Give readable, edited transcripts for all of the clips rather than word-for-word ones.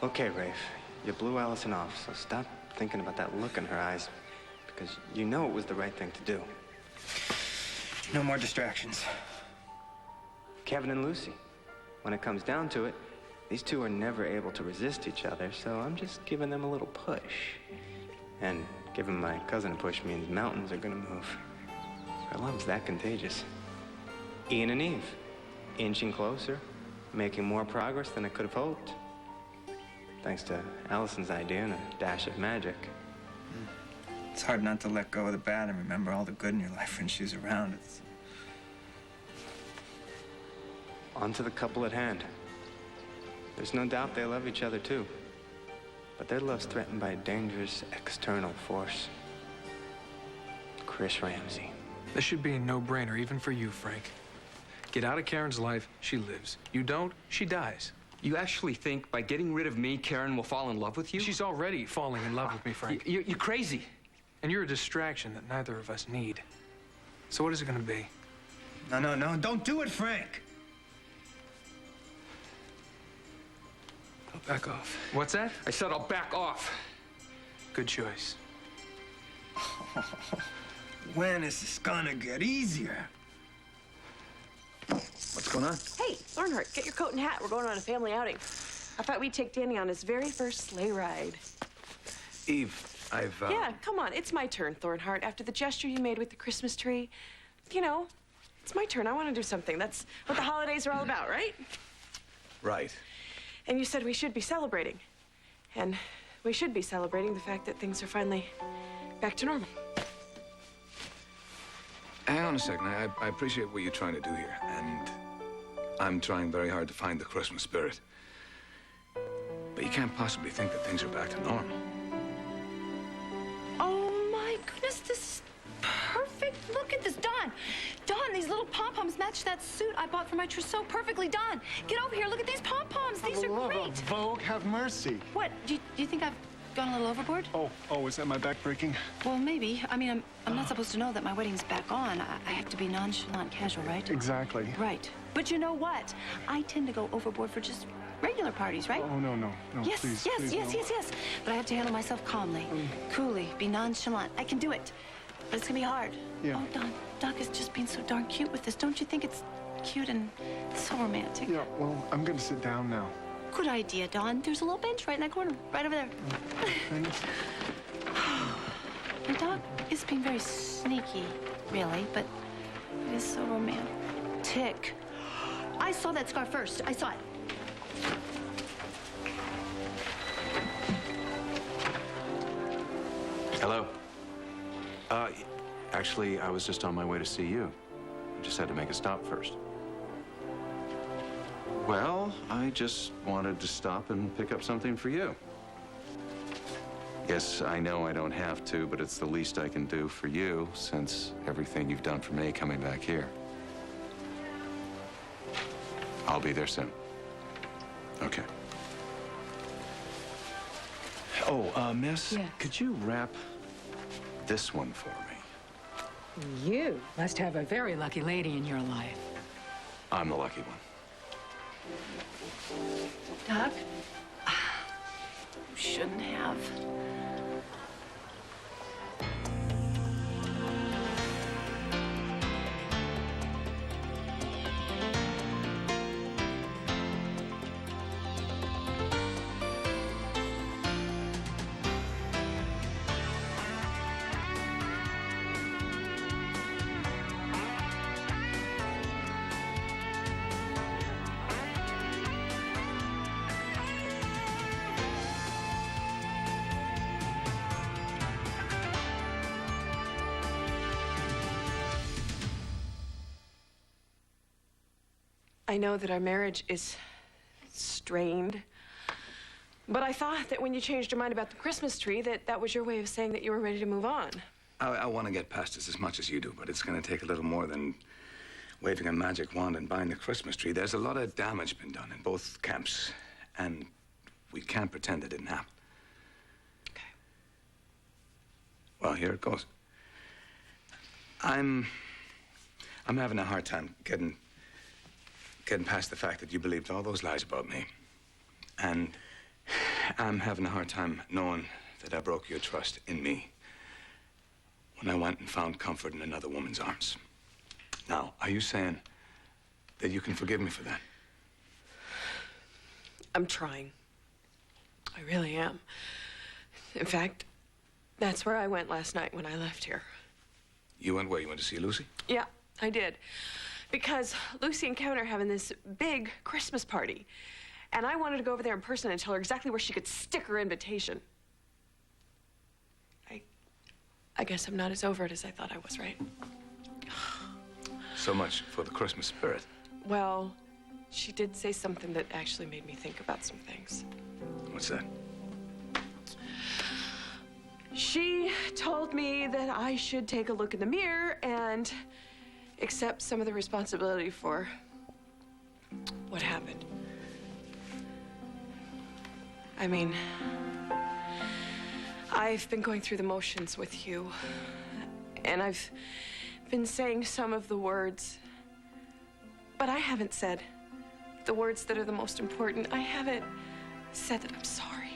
Okay, Rafe, you blew Allison off, so stop thinking about that look in her eyes, because you know it was the right thing to do. No more distractions. Kevin and Lucy. When it comes down to it, these two are never able to resist each other, so I'm just giving them a little push. And giving my cousin a push means mountains are gonna move. Our love's that contagious. Ian and Eve, inching closer, making more progress than I could have hoped. Thanks to Allison's idea and a dash of magic. It's hard not to let go of the bad and remember all the good in your life when she's around. On to the couple at hand. There's no doubt they love each other too. But their love's threatened by a dangerous external force. Chris Ramsey. This should be a no-brainer, even for you, Frank. Get out of Karen's life, she lives. You don't, she dies. You actually think by getting rid of me, Karen will fall in love with you? She's already falling in love with me, Frank. You're crazy. And you're a distraction that neither of us need. So what is it gonna be? No, don't do it, Frank! I'll back off. What's that? I said I'll back off. Good choice. When is this gonna get easier? What's going on? Hey, Thornhart, get your coat and hat. We're going on a family outing. I thought we'd take Danny on his very first sleigh ride. Eve, I've, Yeah, come on. It's my turn, Thornhart. After the gesture you made with the Christmas tree, you know, it's my turn. I want to do something. That's what the holidays are all about, right? Right. And you said we should be celebrating. And we should be celebrating the fact that things are finally back to normal. Hang on a second. I appreciate what you're trying to do here, and I'm trying very hard to find the Christmas spirit. But you can't possibly think that things are back to normal. Oh, my goodness, this is perfect. Look at this. Dawn, these little pom-poms match that suit I bought for my trousseau perfectly. Dawn, get over here. Look at these pom-poms. These are great. Vogue, have mercy. What? Do you think I've gone a little overboard? Oh, is that my back breaking? Well, maybe. I mean, I'm not supposed to know that my wedding's back on. I have to be nonchalant casual, right? Exactly. Right. But you know what? I tend to go overboard for just regular parties, right? Oh, no, Yes, please, yes, please, yes, no. yes. But I have to handle myself calmly, coolly, be nonchalant. I can do it. But it's gonna be hard. Yeah. Oh, Doc is just being so darn cute with this. Don't you think it's cute and so romantic? Yeah, well, I'm gonna sit down now. Good idea, Dawn. There's a little bench right in that corner, right over there. Thanks. And Doc is being very sneaky, really, but it is so romantic. I saw that scar first. I saw it. Hello. Actually, I was just on my way to see you. I just had to make a stop first. Well, I just wanted to stop and pick up something for you. Yes, I know I don't have to, but it's the least I can do for you since everything you've done for me coming back here. I'll be there soon. Okay. Oh, miss, Yes. could you wrap this one for me? You must have a very lucky lady in your life. I'm the lucky one. Doc? You shouldn't have. I know that our marriage is strained, but I thought that when you changed your mind about the Christmas tree, that was your way of saying that you were ready to move on. I want to get past this as much as you do, but it's going to take a little more than waving a magic wand and buying a Christmas tree. There's a lot of damage been done in both camps, and we can't pretend it didn't happen. Okay. Well, here it goes. I'm having a hard time getting past the fact that you believed all those lies about me. And I'm having a hard time knowing that I broke your trust in me when I went and found comfort in another woman's arms. Now, are you saying that you can forgive me for that? I'm trying. I really am. In fact, that's where I went last night when I left here. You went where? You went to see Lucy? Yeah, I did. Because Lucy and Kevin are having this big Christmas party. And I wanted to go over there in person and tell her exactly where she could stick her invitation. I guess I'm not as over it as I thought I was, right? So much for the Christmas spirit. Well, she did say something that actually made me think about some things. What's that? She told me that I should take a look in the mirror and accept some of the responsibility for what happened. I mean, I've been going through the motions with you, and I've been saying some of the words, but I haven't said the words that are the most important. I haven't said that I'm sorry.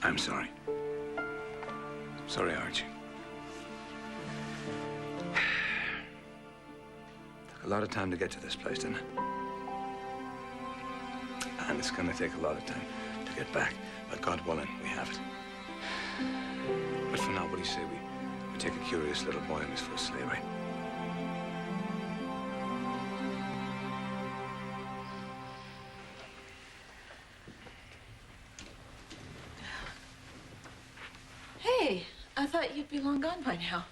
I'm sorry. Sorry, Archie. Took a lot of time to get to this place, didn't it? And it's gonna take a lot of time to get back. But God willing, we have it. But for now, what do you say we take a curious little boy on his first sleigh ride? Hey, I thought you'd be long gone by now.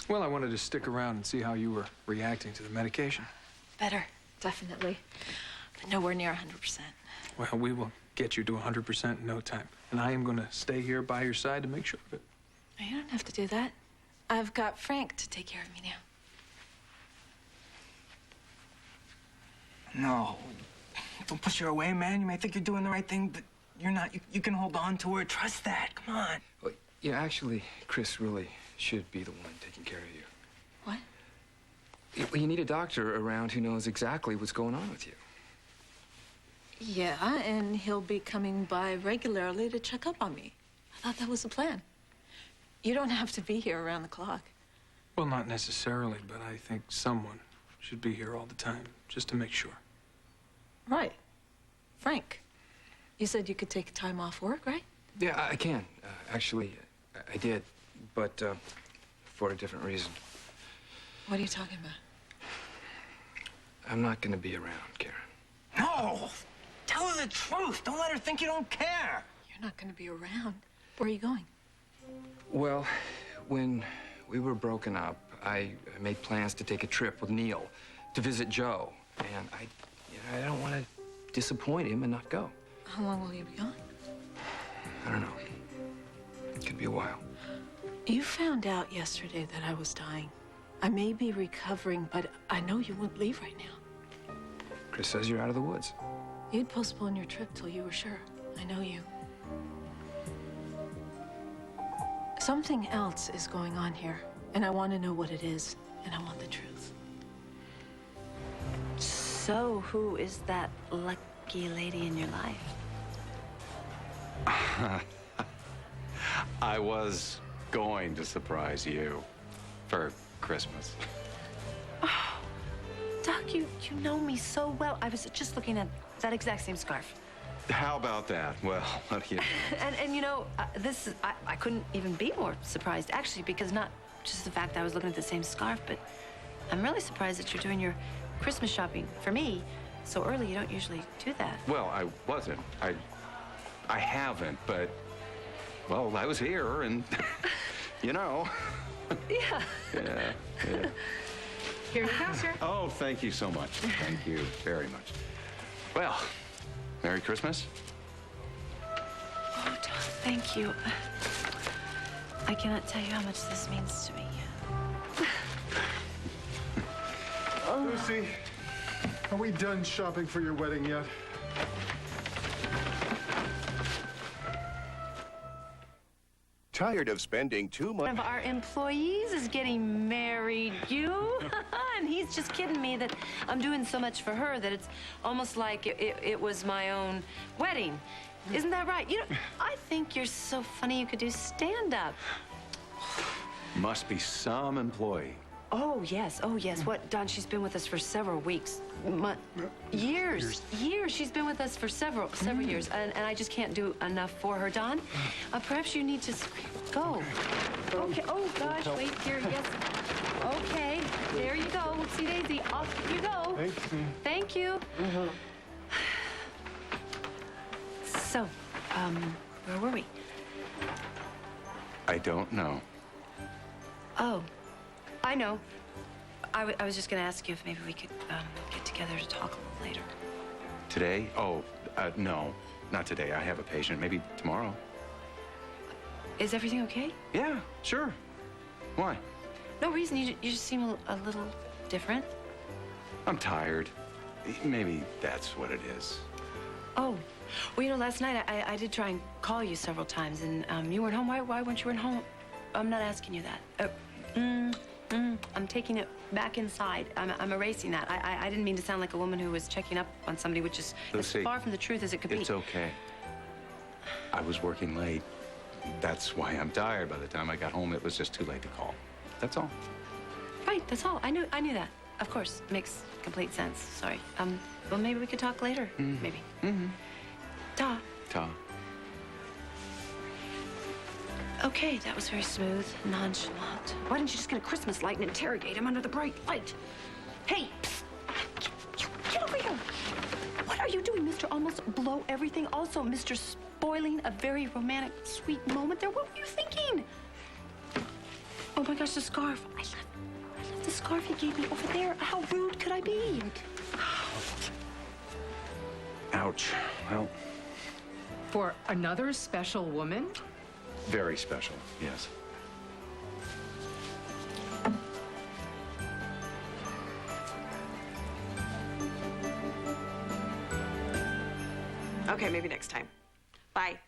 Well, I wanted to stick around and see how you were reacting to the medication. Better, definitely. But nowhere near 100%. Well, we will get you to 100% in no time. And I am going to stay here by your side to make sure of it. You don't have to do that. I've got Frank to take care of me now. No. Don't push her away, man. You may think you're doing the right thing, but you're not. You can hold on to her. Trust that. Come on. Well, yeah, actually, Chris really should be the one taking care of you. What? Well, you need a doctor around who knows exactly what's going on with you. Yeah, and he'll be coming by regularly to check up on me. I thought that was the plan. You don't have to be here around the clock. Well, not necessarily, but I think someone should be here all the time, just to make sure. Right. Frank, you said you could take time off work, right? Yeah, I can. Actually, I did, but for a different reason. What are you talking about? I'm not going to be around, Karen. No! Tell her the truth. Don't let her think you don't care. You're not going to be around. Where are you going? Well, when we were broken up, I made plans to take a trip with Neil to visit Joe. And I don't want to disappoint him and not go. How long will you be gone? I don't know. It could be a while. You found out yesterday that I was dying. I may be recovering, but I know you wouldn't leave right now. Chris says you're out of the woods. You'd postpone your trip till you were sure. I know you. Something else is going on here, and I want to know what it is, and I want the truth. So, who is that lucky lady in your life? I was going to surprise you for Christmas. Oh, Doc, you know me so well. I was just looking at that exact same scarf. How about that? Well, what do you know? And you know, this is, I couldn't even be more surprised, actually, because not just the fact that I was looking at the same scarf, but I'm really surprised that you're doing your Christmas shopping for me so early. You don't usually do that. Well, I wasn't. I haven't, but, well, I was here and, you know. Yeah. Yeah. Here you go, sir. Oh, thank you so much. Thank you very much. Well, Merry Christmas. Oh, Doc, thank you. I cannot tell you how much this means to me. Lucy, are we done shopping for your wedding yet? Tired of spending too much? One of our employees is getting married, and he's just kidding me that I'm doing so much for her that it's almost like it was my own wedding. Isn't that right? You know, I think you're so funny you could do stand-up. Must be some employee. Oh, yes. Oh, yes. What, Don, she's been with us for several weeks. Years. She's been with us for several years, and I just can't do enough for her, Don. Perhaps you need to go. Okay. Oh, gosh, wait here. Yes. Okay. There you go. Whoopsie daisy. Off you go. Thank you. So, where were we? I don't know. Oh, I know. I was just going to ask you if maybe we could get together to talk a little later. Today? Oh, no. Not today. I have a patient. Maybe tomorrow. Is everything okay? Yeah, sure. Why? No reason. You just seem a little different. I'm tired. Maybe that's what it is. Oh. Well, you know, last night I did try and call you several times, and you weren't home. Why weren't you home? I'm not asking you that. I'm taking it back inside. I'm erasing that. I didn't mean to sound like a woman who was checking up on somebody, which is Lucy, as far from the truth as it could be. It's okay. I was working late. That's why I'm tired. By the time I got home, it was just too late to call. That's all. Right, that's all. I knew that. Of course. Makes complete sense. Sorry. Well, maybe we could talk later. Maybe. Ta. Ta. Okay, that was very smooth, nonchalant. Why didn't you just get a Christmas light and interrogate him under the bright light? Hey, psst. Get over here. What are you doing, Mr. Almost Blow Everything? Also, Mr. Spoiling a very romantic, sweet moment there. What were you thinking? Oh my gosh, the scarf. I left the scarf you gave me over there. How rude could I be? Ouch. Well, For another special woman? very special, yes. Okay, maybe next time. Bye.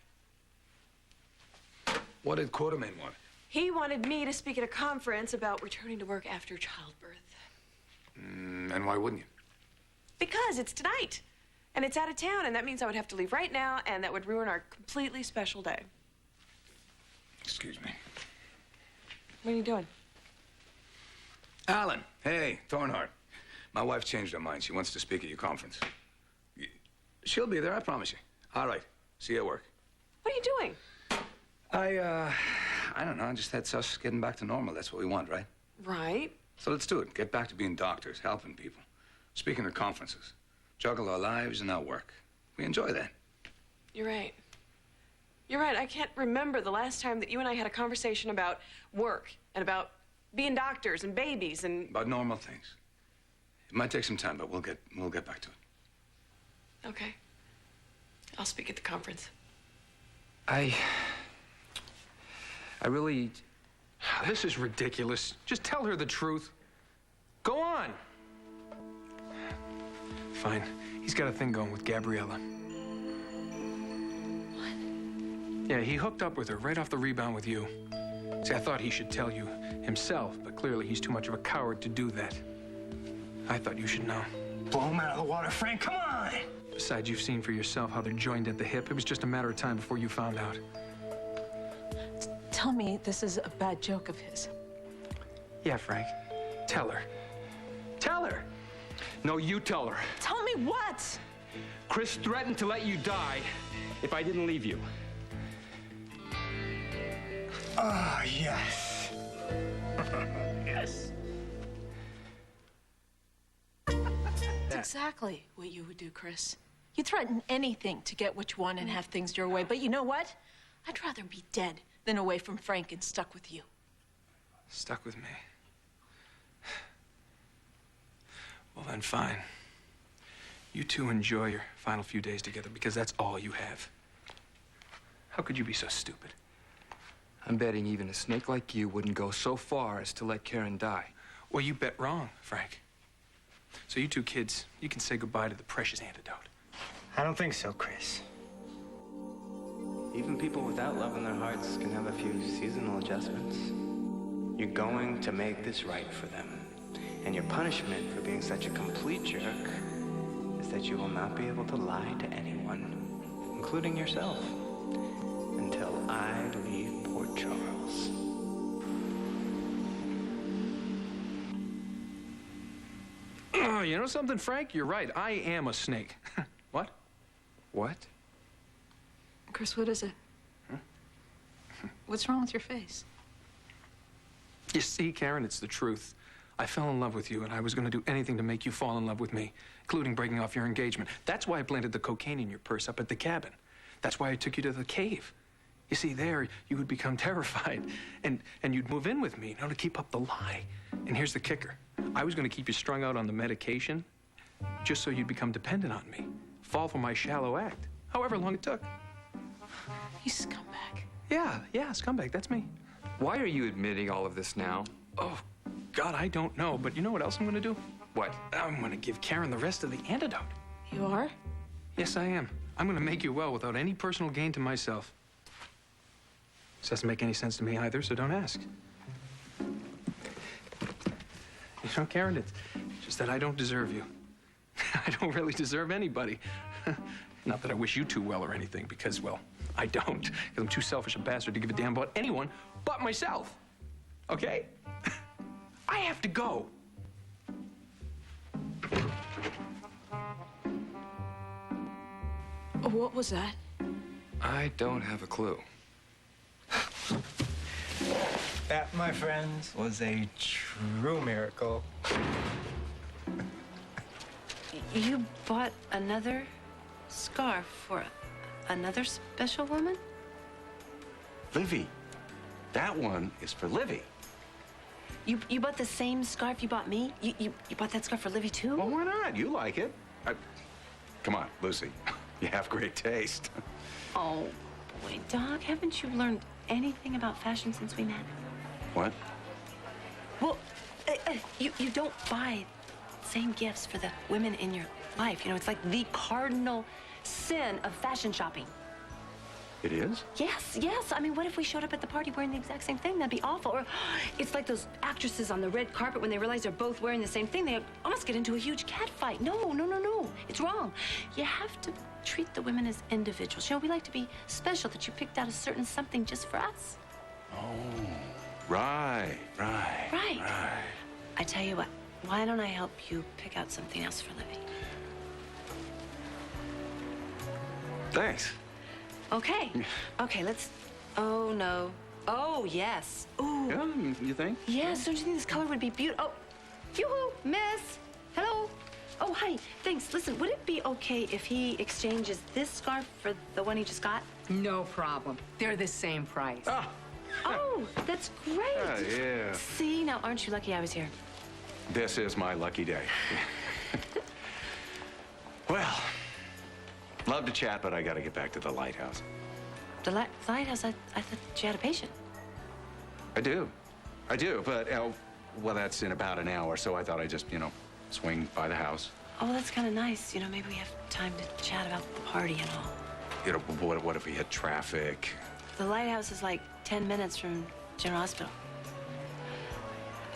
What did Quartermain want? He wanted me to speak at a conference about returning to work after childbirth. And why wouldn't you? Because it's tonight. And it's out of town, and that means I would have to leave right now, and that would ruin our completely special day. Excuse me. What are you doing? Alan, hey, Thornhart. My wife changed her mind. She wants to speak at your conference. She'll be there, I promise you. All right. See you at work. What are you doing? I don't know. Just that's us getting back to normal. That's what we want, right? Right. So let's do it. Get back to being doctors, helping people, speaking at conferences, juggle our lives and our work. We enjoy that. You're right. You're right. I can't remember the last time that you and I had a conversation about work and about being doctors and babies and... About normal things. It might take some time, but we'll get back to it. Okay. I'll speak at the conference. I really... This is ridiculous. Just tell her the truth. Go on. Fine. He's got a thing going with Gabriella. What? Yeah, he hooked up with her right off the rebound with you. See, I thought he should tell you himself, but clearly he's too much of a coward to do that. I thought you should know. Blow him out of the water, Frank. Come on! Besides, you've seen for yourself how they're joined at the hip. It was just a matter of time before you found out. Tell me this is a bad joke of his. Yeah, Frank. Tell her. Tell her! No, you tell her. Tell me what? Chris threatened to let you die if I didn't leave you. Ah, yes. Yes. That's exactly what you would do, Chris. You threaten anything to get what you want and have things your way. But you know what? I'd rather be dead than away from Frank and stuck with you. Stuck with me. Well, then fine. You two enjoy your final few days together because that's all you have. How could you be so stupid? I'm betting even a snake like you wouldn't go so far as to let Karen die. Well, you bet wrong, Frank. So you two kids, you can say goodbye to the precious antidote. I don't think so, Chris. Even people without love in their hearts can have a few seasonal adjustments. You're going to make this right for them. And your punishment for being such a complete jerk is that you will not be able to lie to anyone, including yourself, until I leave Port Charles. Oh, you know something, Frank? You're right. I am a snake. What? What? Chris, what is it? What's wrong with your face? You see, Karen, it's the truth. I fell in love with you, and I was going to do anything to make you fall in love with me, including breaking off your engagement. That's why I planted the cocaine in your purse up at the cabin. That's why I took you to the cave. You see, there, you would become terrified, and you'd move in with me, to keep up the lie. And here's the kicker. I was going to keep you strung out on the medication just so you'd become dependent on me, fall for my shallow act, however long it took. You scumbag. Yeah, scumbag, that's me. Why are you admitting all of this now? Oh, God, I don't know, but you know what else I'm going to do? What? I'm going to give Karen the rest of the antidote. You are? Yes, I am. I'm going to make you well without any personal gain to myself. This doesn't make any sense to me either, so don't ask. You know, Karen, it's just that I don't deserve you. I don't really deserve anybody. Not that I wish you too well or anything, because, well, I don't. Because I'm too selfish a bastard to give a damn about anyone but myself. Okay? I have to go. What was that? I don't have a clue. That, my friends, was a true miracle. You bought another scarf for another special woman? Livy. That one is for Livy. You bought the same scarf you bought me? You bought that scarf for Livy, too? Well, why not? You like it. Come on, Lucy. You have great taste. Oh, boy, Doc, haven't you learned anything about fashion since we met? What? Well, you don't buy same gifts for the women in your life. You know, it's like the cardinal sin of fashion shopping. It is? Yes. I mean, what if we showed up at the party wearing the exact same thing? That'd be awful. Or it's like those actresses on the red carpet when they realize they're both wearing the same thing. They almost get into a huge cat fight. No. It's wrong. You have to treat the women as individuals. You know, we like to be special, that you picked out a certain something just for us. Oh, right. I tell you what, why don't I help you pick out something else for Livy? Thanks. Okay, let's... Oh, no. Oh, yes. Ooh. Yeah, you think? Yes, don't you think this color would be beautiful? Oh, yoo-hoo, miss. Hello. Oh, hi, thanks. Listen, would it be okay if he exchanges this scarf for the one he just got? No problem. They're the same price. Oh, that's great. Yeah. See, now aren't you lucky I was here? This is my lucky day. Well, love to chat, but I gotta get back to the lighthouse. The lighthouse, I thought you had a patient. I do, but, well, that's in about an hour, so I thought I'd just, swing by the house. Oh, that's kind of nice. You know, maybe we have time to chat about the party and all. What if we hit traffic? The lighthouse is like 10 minutes from General Hospital.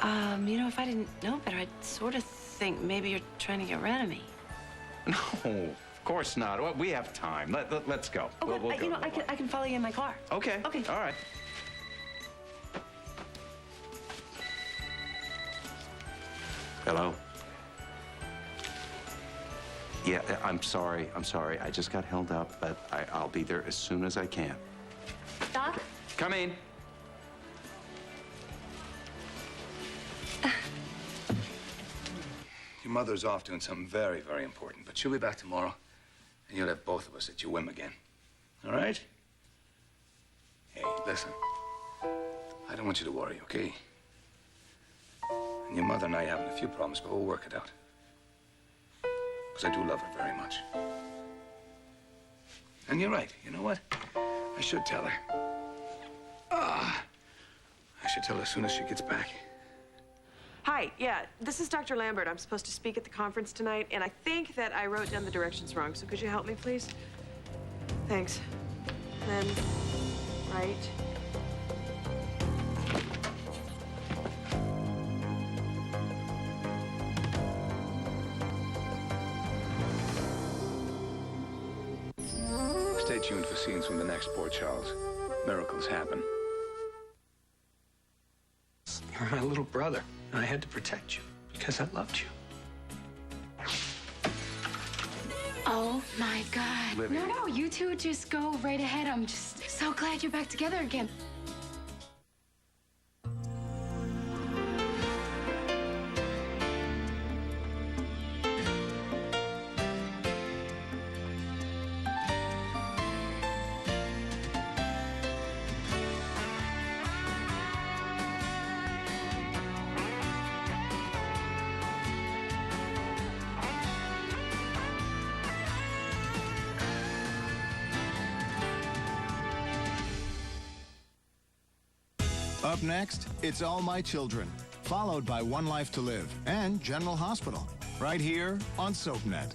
If I didn't know better, I'd sort of think maybe you're trying to get rid of me. No, of course not. Well, we have time. Let's go. Oh, we'll go. I can follow you in my car. Okay. Okay. All right. Hello? Yeah, I'm sorry. I just got held up, but I'll be there as soon as I can. Doc? Come in. Your mother's off doing something very, very important, but she'll be back tomorrow, and you'll have both of us at your whim again. All right? Hey, listen. I don't want you to worry, okay? And your mother and I are having a few problems, but we'll work it out. Because I do love her very much. And you're right. You know what? I should tell her. I should tell her as soon as she gets back. Hi, yeah, this is Dr. Lambert. I'm supposed to speak at the conference tonight, and I think that I wrote down the directions wrong, so could you help me, please? Thanks. then right. Stay tuned for scenes from the next Port Charles. Miracles happen. You're my little brother, and I had to protect you because I loved you. Oh my God. Livia. No, you two just go right ahead. I'm just so glad you're back together again. Up next, It's All My Children, followed by One Life to Live and General Hospital, right here on SoapNet.